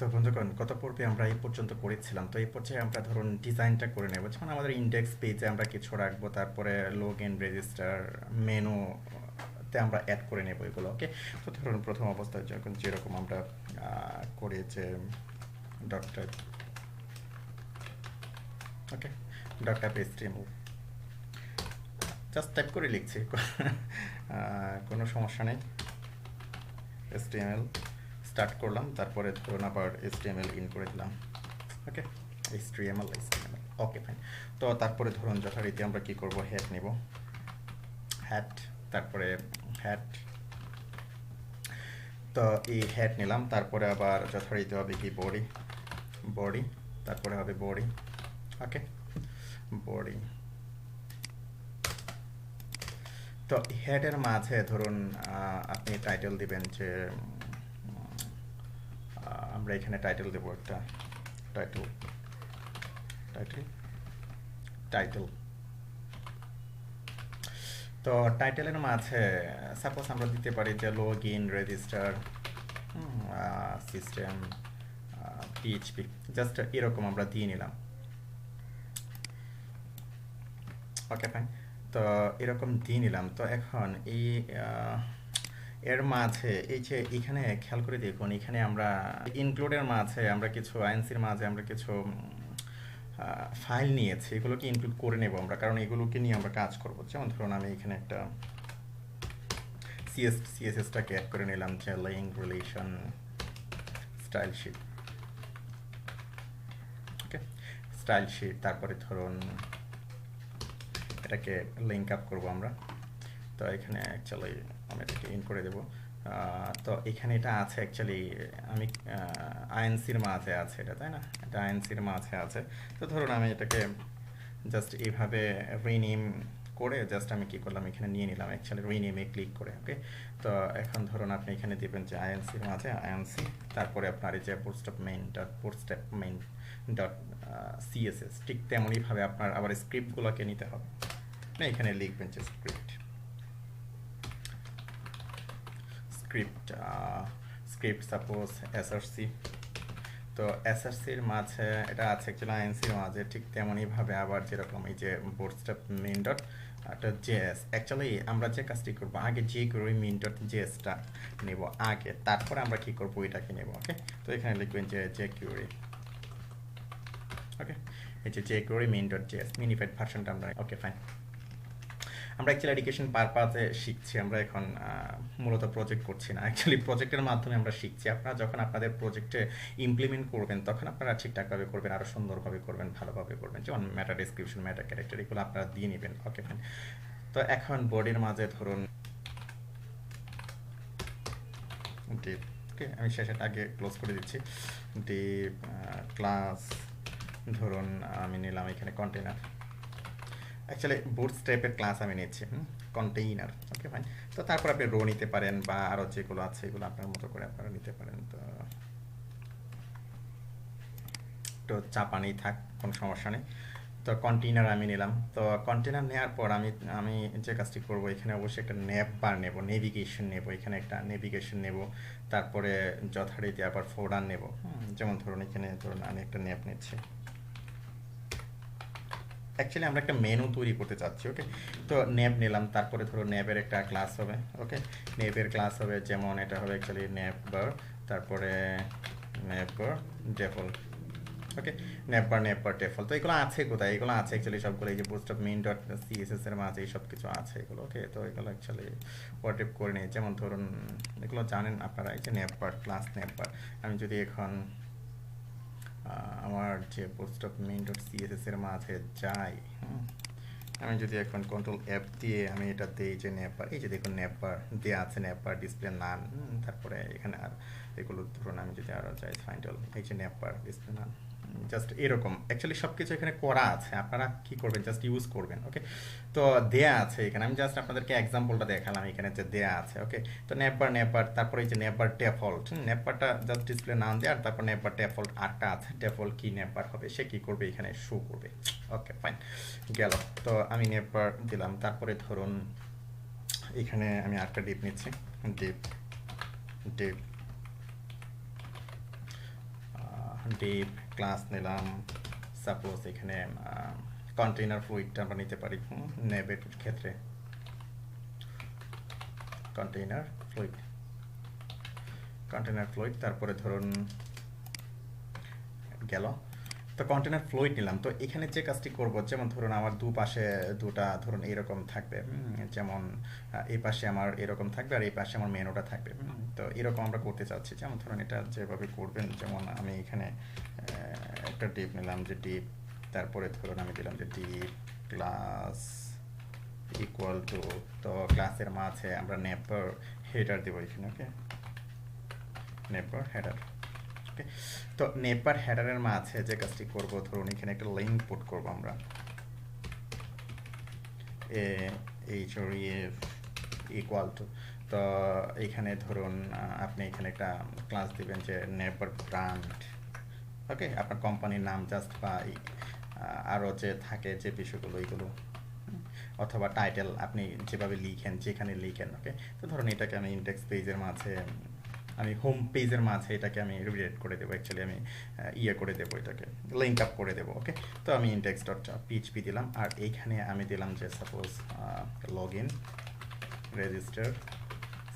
তো বন্ধুগণ, গত পর্বে আমরা এই পর্যন্ত করেছিলাম। তো এই পর্যায়ে আমরা ধরুন ডিজাইনটা করে নেব, যেমন আমাদের ইন্ডেক্স পেজে আমরা কিছু রাখবো, তারপরে লগ ইন, রেজিস্টার, মেনু তে আমরা অ্যাড করে নেব এগুলো। ওকে, তো ধরুন প্রথম অবস্থায় যখন যেরকম আমরা করি যে dot type, okay, dot type HTML just type করে লিখছি কোনো সমস্যা নেই। HTML স্টার্ট করলাম, তারপরে ধরুন আবার HTML ইন করে দিলাম। ওকে, HTML ওকে ফাইন। তো তারপরে ধরুন যথারীতি আমরা কি করব, হেড নিব, হ্যাট, তারপরে হ্যাট। তো এই হেড নিলাম, তারপরে আবার যথারীতি হবে কি বডি, বডি, তারপরে হবে বডি। ওকে, বডি। তো হেডের মাঝে ধরুন আপনি টাইটেল দিবেন যে আমরা এখানে টাইটেল দেবো একটা, টাইটেল, টাইটেল, টাইটেল। তো টাইটেলের মাঝে সাপোজ আমরা দিতে পারি যে log in, register, system, PHP, just এরকম আমরা দিয়ে নিলাম। Okay fine. তো এরকম দিয়ে নিলাম। তো এখন এই এর মাঝে এই যে এখানে খেয়াল করে দেখুন, এখানে আমরা ইনক্লুডের মাঝে আমরা কিছু আইএনসির মাঝে আমরা কিছু ফাইল নিয়েছি, এগুলোকে ইনক্লুড করে নেব আমরা, কারণ এগুলোকে নিয়ে আমরা কাজ করব। যেমন ধরুন আমি এখানে একটা সিএসএসটাকে অ্যাড করে নিলাম, যে লিঙ্ক, রিলেশন, স্টাইল শিট। ওকে, স্টাইল শিট, তারপরে ধরুন এটাকে লিঙ্ক আপ করবো আমরা। তো এখানে অ্যাকচুয়ালি আমি এটাকে ইন করে দেবো। তো এখানে এটা আছে অ্যাকচুয়ালি, আমি আইএনসির মাঝে আছে এটা, তাই না? এটা আইএনসির মাঝে আছে। তো ধরুন আমি এটাকে জাস্ট এইভাবে রিনেম করে জাস্ট আমি কি করলাম, এখানে নিয়ে নিলাম অ্যাকচুয়ালি রিনেমে ক্লিক করে। ওকে, তো এখন ধরুন আপনি এখানে দিবেন যে আইএনসির মাঝে আইএনসি, তারপরে আপনার এই যে বুটস্ট্র্যাপ মেইন ডট সিএসএস, ঠিক তেমনইভাবে আপনার আবার স্ক্রিপ্টগুলোকে নিতে হবে। না, এখানে লিখবেন যে script, script, script suppose SRC. তো এসআরসির মাঝে এটা আছে অ্যাকচুয়ালি আইএনসির মাঝে, ঠিক তেমনইভাবে আবার যেরকম এই যে bootstrap main dot JS. Actually আমরা যে কাজটি করবো, আগে যে কোয়েরি মেইন ডট জেএসটা নেব আগে, তারপরে আমরা কি করবো এটাকে নেব। ওকে, তো এখানে লিখবেন যে কোয়েরি। ওকে, এই যে query main dot JS minified ভার্সনটা আমরা, ওকে ফাইন। আমরা অ্যাকচুয়ালি এডুকেশন পারপাসে শিখছি, আমরা এখন মূলত প্রজেক্ট করছি না, অ্যাকচুয়ালি প্রজেক্টের মাধ্যমে আমরা শিখছি। আপনারা যখন আপনাদের প্রজেক্টে ইমপ্লিমেন্ট করবেন, তখন আপনারা ঠিকঠাকভাবে করবেন, আরও সুন্দরভাবে করবেন, ভালোভাবে করবেন। যেমন ম্যাটার ডিসক্রিপশন, ম্যাটার ক্যারেক্টার, এগুলো আপনারা দিয়ে নেবেন। Okay fine. তো এখন বডির মাঝে ধরুন ডিপ, ওকে, আমি শেষেটা আগে ক্লোজ করে দিচ্ছি। ডিপ ক্লাস, ধরুন আমি নিলাম এখানে কন্টেনার, অ্যাকচুয়ালি বুটস্ট্র্যাপের ক্লাস আমি নিচ্ছি, কন্টেইনার। Okay fine. তো তারপর আপনি রো নিতে পারেন, বা আরও যেগুলো আছে এগুলো আপনার মতো করে আপনারা নিতে পারেন। তো একটু চাপানি থাক, কোনো সমস্যা নেই। তো কন্টেইনার আমি নিলাম। তো কন্টেইনার নেওয়ার পর আমি আমি যে কাজটি করব, এখানে অবশ্যই একটা ন্যাপ বার নেব, নেভিগেশন নেব, এখানে একটা নেভিগেশন নেব, তারপরে যথারীতি আবার ফোল্ডার নেব। যেমন ধরুন এখানে ধরুন আমি একটা ন্যাপ নিচ্ছি, অ্যাকচুয়ালি আমরা একটা মেনু তৈরি করতে চাচ্ছি। ওকে, তো ন্যাপ নিলাম, তারপরে ধরো ন্যাপের একটা ক্লাস হবে। ওকে, ন্যাপের ক্লাস হবে, যেমন এটা হবে অ্যাকচুয়ালি ন্যাপ বার, তারপরে ন্যাপ বার ডেফল্ট। ওকে, ন্যাপ বার ডেফল্ট। তো এগুলো আছে কোথায়? এগুলো আছে অ্যাকচুয়ালি সবগুলো এই যে বুটস্ট্র্যাপ মেইন ডট সিএসএস এর মাঝে সব কিছু আছে এগুলো। ওকে, তো এগুলো অ্যাকচুয়ালি হোয়াটএপ করে নিই। যেমন ধরুন এগুলো জানেন আপনারা, এই যে ন্যাপ বার, ক্লাস ন্যাপ বার। আমি যদি এখন আমার যে বুটস্ট্র্যাপ মেইন ডট সিএসএস এর মাঝে যাই, আমি যদি এখন কন্ট্রোল এফ দিয়ে আমি এটা দিই যে নেপার, এই যে দেখুন নেপার দেওয়া আছে, নেপার ডিসপ্লে নান, তারপরে এখানে আর এগুলো ধরুন আমি যদি আরও চাই ফাইন্ডল, এই যে নেপার ডিসপ্লে নান, জাস্ট এরকম অ্যাকচুয়ালি সব কিছু এখানে করা আছে। আপনারা কি করবেন, জাস্ট ইউজ করবেন। ওকে, তো দেয়া আছে এখানে, আমি জাস্ট আপনাদেরকে এক্সাম্পলটা দেখালাম এখানে যে দেয়া আছে। ওকে, তো নেপার তারপরে এই যে নেপার ডেফল্ট, নেপারটা জাস্ট ডিসপ্লে নাম দেয়, আর তারপর নেপার ডেফল্ট আটটা আছে, ডেফল্ট কি নেপার হবে সে কি করবে এখানে শো করবে। ওকে ফাইন, গেল। তো আমি নেপার দিলাম, তারপরে ধরুন এখানে আমি আরেকটা ডিপ নিচ্ছি, ডিপ ডিপ ডিপ ক্লাস নিলাম, সাপোজ এখানে কন্টেইনার ফ্লুইডটা আমরা নিতে পারি নেবের ক্ষেত্রে, কন্টেইনার ফ্লুইড তারপরে ধরুন গেল। তো কন্টেইনার ফ্লুইড নিলাম। তো এখানে যে কাজটি করব, যেমন ধরুন আমার দুপাশে দুটা ধরুন এরকম থাকবে, যেমন এই পাশে আমার এরকম থাকবে আর এই পাশে আমার মেনুটা থাকবে। তো এরকম আমরা করতে চাচ্ছি, যেমন ধরুন এটা যেভাবে করবেন, যেমন আমি এখানে একটা ডিপ নিলাম, যে ডিপ তারপরে ধরুন আমি দিলাম যে ডিপ ক্লাস ইকুয়াল টু, তো ক্লাসের মাঝে আমরা নেপার হেডার দেবো এখানে। ওকে, নেপার হেডার। ওকে, তো নেপার হেডারের মাঝে যে কাজটি করব, ধরুন এখানে একটা লিঙ্ক পুট করব আমরা, href ইকুয়াল টু, তো এখানে ধরুন আপনি এখানে একটা ক্লাস দিবেন যে নেপার ব্র্যান্ড। ওকে, আপনার কোম্পানির নাম জাস্ট, বা আরও যে থাকে যে বিষয়গুলো এইগুলো, অথবা টাইটেল আপনি যেভাবে লিখেন, যেখানে লিখেন। ওকে, তো ধরুন এটাকে আমি ইন্ডেক্স পেজের মাঝে, আমি হোম পেজের মাঝে এটাকে আমি রিডাইরেক্ট করে দেবো, অ্যাকচুয়ালি আমি করে দেবো, এটাকে লিঙ্ক আপ করে দেবো। ওকে, তো আমি ইন্ডেক্স ডট পিএইচপি দিলাম, আর এইখানে আমি দিলাম যে suppose log in register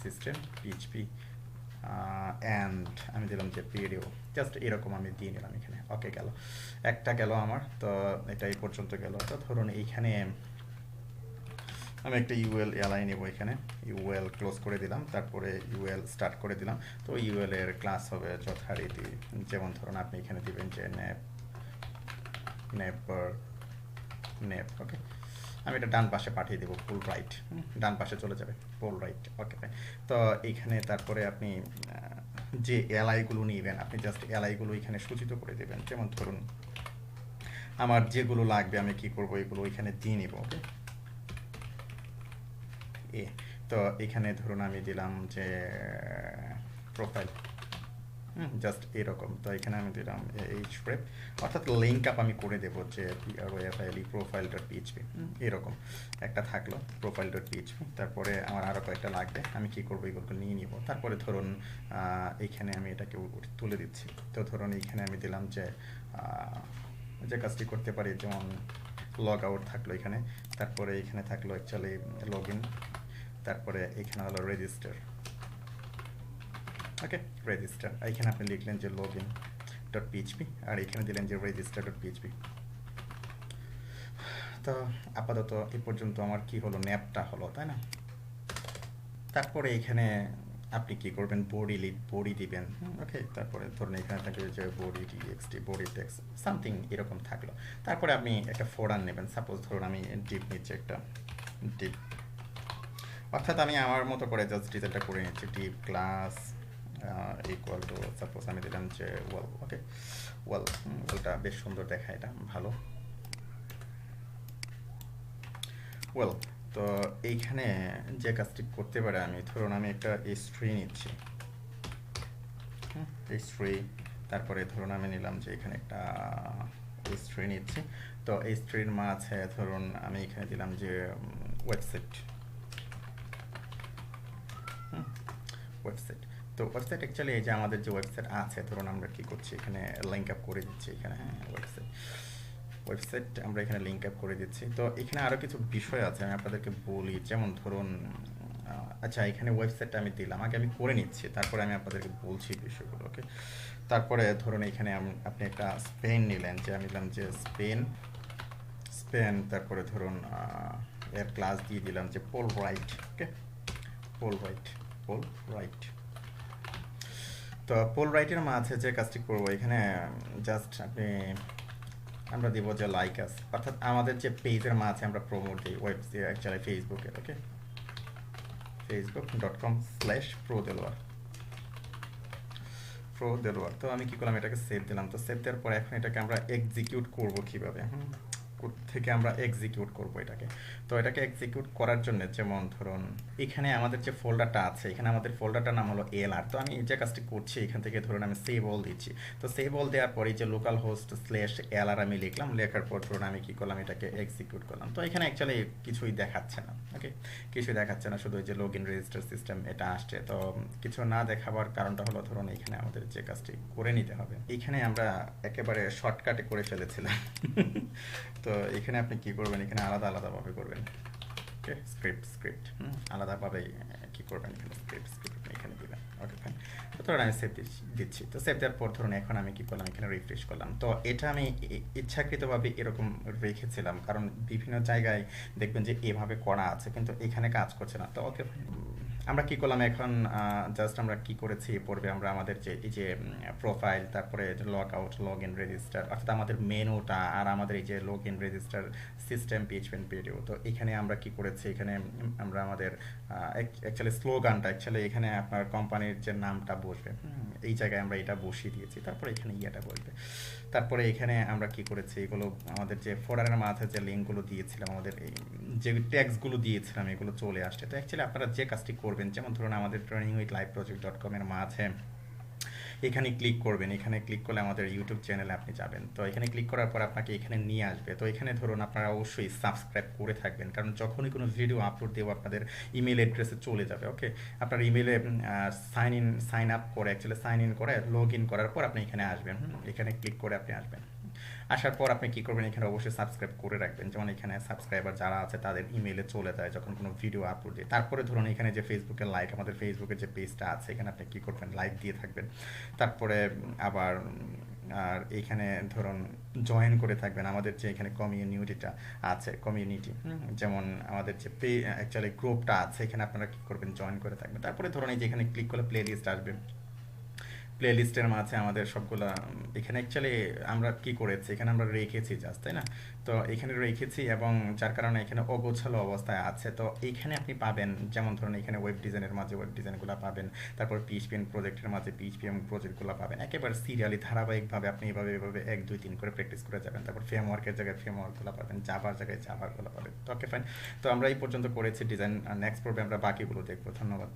system PHP and আমি দিলাম যে পিডিও, জাস্ট এরকম আমি দিয়ে নিলাম এখানে। ওকে, গেল একটা গেল আমার, তো এটা এই পর্যন্ত গেল। তো ধরুন এইখানে আমি একটা ইউএল এলাই নেব, এখানে ইউএল ক্লোজ করে দিলাম, তারপরে ইউএল স্টার্ট করে দিলাম। তো ইউএল এর ক্লাস হবে যথারীতি, যেমন ধরুন আপনি এখানে দিবেন যে নেপ। ওকে, আমি এটা ডান পাশে পাঠিয়ে দেবো, ফুল রাইট, ডান পাশে চলে যাবে ফুল রাইট। ওকে, তো এইখানে তারপরে আপনি যে এলআইগুলো নিবেন, আপনি জাস্ট এলআইগুলো এখানে সূচিত করে দেবেন, যেমন ধরুন আমার যেগুলো লাগবে আমি কি করব, এগুলো এখানে দিয়ে নিব। ওকে, তো এখানে ধরুন আমি দিলাম যে প্রোফাইল, জাস্ট এরকম। তো এখানে আমি দিলাম href, অর্থাৎ লিঙ্ক আপ আমি করে দেবো যে প্রোফাইল ডট পিএইচপি, এরকম একটা থাকলো প্রোফাইল ডট পিএইচপি। তারপরে আমার আরও কয়েকটা লাগবে, আমি কি করবো, এগুলো নিয়ে নিব। তারপরে ধরুন এখানে আমি এটাকে তুলে দিচ্ছি। তো ধরুন এইখানে আমি দিলাম যে কাজটি করতে পারি, যেমন লগ আউট থাকলো এখানে, তারপরে এখানে থাকলো অ্যাকচুয়ালি লগ ইন, তারপরে এখানে হলো রেজিস্টার। ওকে, রেজিস্টার, এখানে আপনি লিখলেন যে লগ ইন ডট পিএইচপি, আর এখানে দিলেন যে রেজিস্টার ডট পিএইচপি। তো আপাতত এই পর্যন্ত আমার কি হলো, ন্যাপটা হলো, তাই না? তারপরে এখানে আপনি কি করবেন, বডি দিবেন। ওকে, তারপরে ধরুন এখানে থাকবে যে body TXT, body text something এরকম থাকলো। তারপরে আপনি একটা ফোল্ডার নেবেন, সাপোজ ধরুন আমি ডিপ নিচ্ছি, একটা ডিপ, অর্থাৎ আমি আমার মতো করে জাস্ট ডিজাইনটা করে নিচ্ছি, deep class equal to, suppose আমি দিলাম যে ওয়াল। ওকে, ওয়ালটা বেশ সুন্দর দেখায়, এটা ভালো। ওয়েল, তো এইখানে যে কাজটি করতে পারে, আমি ধরুন আমি একটা হিস্ট্রি নিচ্ছি, হিস্ট্রি, তারপরে ধরুন আমি নিলাম যে এখানে একটা হিস্ট্রি নিচ্ছি। তো হিস্ট্রির মাঝে ধরুন আমি এখানে দিলাম যে ওয়েবসাইট। তো ওয়েবসাইট অ্যাকচুয়ালি এই যে আমাদের যে ওয়েবসাইট আছে, ধরুন আমরা কি করছি, এখানে লিঙ্ক আপ করে দিচ্ছি এখানে, হ্যাঁ ওয়েবসাইট আমরা এখানে লিঙ্ক আপ করে দিচ্ছি। তো এখানে আরও কিছু বিষয় আছে, আমি আপনাদেরকে বলি, যেমন ধরুন আচ্ছা এখানে ওয়েবসাইটটা আমি দিলাম, আগে আমি করে নিচ্ছি, তারপরে আমি আপনাদেরকে বলছি বিষয়গুলো। ওকে, তারপরে ধরুন এখানে আপনি একটা স্পেন নিলেন, যে আমি নিলাম যে স্পেন, তারপরে ধরুন এর ক্লাস দিয়ে দিলাম যে পোল রাইট। ওকে, পোল রাইট। তো পোল রাইটের মাঝে যে কাজটি করবো, এখানে জাস্ট আমরা দিব যে লাইক আস, অর্থাৎ আমাদের যে পেজের মাঝে আমরা প্রমোট দিই, অ্যাকচুয়ালি ফেসবুকের। ওকে, facebook.com/prodelwar। তো আমি কি করলাম, এটাকে সেভ দিলাম। তো সেভ দেওয়ার পর এখন এটাকে আমরা এক্সিকিউট করব কিভাবে, থেকে আমরা এক্সিকিউট করব এটাকে। তো এটাকে এক্সিকিউট করার জন্য যেমন ধরুন এখানে আমাদের যে ফোল্ডারটা আছে, এখানে আমাদের ফোল্ডারটার নাম হলো এলআর। তো আমি যে কাজটি করছি এখান থেকে ধরুন আমি সেভ অল দিচ্ছি। তো সেভ অল দেওয়ার পরে যে লোকাল হোস্ট স্ল্যাশ এলআর আমি লিখলাম, লেখার পর ধরুন আমি কি করলাম, এটাকে এক্সিকিউট করলাম। তো এখানে অ্যাকচুয়ালি কিছুই দেখাচ্ছে না, ওকে, কিছুই দেখাচ্ছে না, শুধু ওই যে লগ ইন রেজিস্টার সিস্টেম এটা আসছে। তো কিছু না দেখাবার কারণটা হলো ধরুন এখানে আমাদের যে কাজটি করে নিতে হবে, এখানে আমরা একেবারে শর্টকাটে করে ফেলেছিলাম। তো এখানে আপনি কি করবেন, এখানে আলাদা আলাদাভাবে করবেন, ওকে, স্ক্রিপ্ট আলাদাভাবে কি করবেন, এখানে স্ক্রিপ্ট আপনি এখানে দিবেন, ওকে ফাইন। তো ধরুন আমি সেভ দিচ্ছি। তো সেভ দেওয়ার পর ধরুন এখন আমি কি করলাম, এখানে রিফ্রেশ করলাম। তো এটা আমি ইচ্ছাকৃতভাবে এরকম রেখেছিলাম, কারণ বিভিন্ন জায়গায় দেখবেন যে এভাবে করা আছে কিন্তু এখানে কাজ করছে না। তো ওকে, আমরা কি করলাম এখন, জাস্ট আমরা কি করেছি পড়বে, আমরা আমাদের যে এই যে প্রোফাইল, তারপরে log out, log in register, অর্থাৎ আমাদের মেনুটা আর আমাদের এই যে log in register system PHP video. তো এখানে আমরা কি করেছি, এখানে আমরা আমাদের অ্যাকচুয়ালি স্লোগানটা, অ্যাকচুয়ালি এখানে আপনার কোম্পানির যে নামটা বসবে, এই জায়গায় আমরা এটা বসিয়ে দিয়েছি। তারপরে এখানে ইয়েটা বসবে। তারপরে এখানে আমরা কি করেছি, এগুলো আমাদের যে ফোল্ডারের মাঝে যে লিঙ্কগুলো দিয়েছিলাম, আমাদের এই যে ট্যাগসগুলো দিয়েছিলাম, এগুলো চলে আসছে। তো অ্যাকচুয়ালি আপনারা যে কাজটি করবেন, যেমন ধরুন আমাদের training-with-live-project.com এর মাঝে এখানে ক্লিক করবেন। এখানে ক্লিক করলে আমাদের ইউটিউব চ্যানেলে আপনি যাবেন। তো এখানে ক্লিক করার পর আপনাকে এখানে নিয়ে আসবে। তো এখানে ধরুন আপনারা অবশ্যই সাবস্ক্রাইব করে থাকবেন, কারণ যখনই কোনো ভিডিও আপলোড দেবো আপনাদের ইমেল অ্যাড্রেসে চলে যাবে, ওকে। আপনার ইমেলে সাইন আপ করে, অ্যাকচুয়ালি সাইন ইন করে লগ ইন করার পর আপনি এখানে আসবেন। এখানে ক্লিক করে আপনি আসবেন। আসার পর আপনি কি করবেন, এখানে অবশ্যই সাবস্ক্রাইব করে রাখবেন, যেমন এখানে সাবস্ক্রাইবার যারা আছে তাদের ইমেলে চলে যায় যখন কোনো ভিডিও আপলোড দিই। তারপরে ধরুন এখানে যে ফেসবুকের লাইক, আমাদের ফেসবুকের যে পেজটা আছে, এখানে আপনি কি করবেন, লাইক দিয়ে থাকবেন। তারপরে আবার আর এখানে ধরুন জয়েন করে থাকবেন আমাদের যে এখানে কমিউনিটিটা আছে, কমিউনিটি, যেমন আমাদের যে অ্যাকচুয়ালি গ্রুপটা আছে, এখানে আপনারা কি করবেন, জয়েন করে থাকবেন। তারপরে ধরুন এই যে এখানে ক্লিক করলে প্লে লিস্ট আসবে। প্লে লিস্টের মাঝে আমাদের সবগুলা, এখানে অ্যাকচুয়ালি আমরা কি করেছি, এখানে আমরা রেখেছি জাস্ট, তাই না? তো এখানে রেখেছি এবং যার কারণে এখানে অগোছালো অবস্থায় আছে। তো এইখানে আপনি পাবেন, যেমন ধরুন এখানে ওয়েব ডিজাইনের মাঝে ওয়েব ডিজাইনগুলো পাবেন, তারপর পিএইচপিএম প্রজেক্টের মাঝে পিএইচপিএম প্রজেক্টগুলো পাবেন। একেবারে সিরিয়ালি ধারাবাহিকভাবে আপনি এভাবে 1 2 3 করে প্র্যাকটিস করে যাবেন। তারপর ফ্রেমওয়ার্কের জায়গায় ফ্রেমওয়ার্কগুলো পাবেন, জাভার জায়গায় জাভারগুলো পাবেন। তো ওকে ফাইন। তো আমরা এই পর্যন্ত করেছি ডিজাইন, আর নেক্সট পর্বে আমরা বাকিগুলো দেখবো। ধন্যবাদ।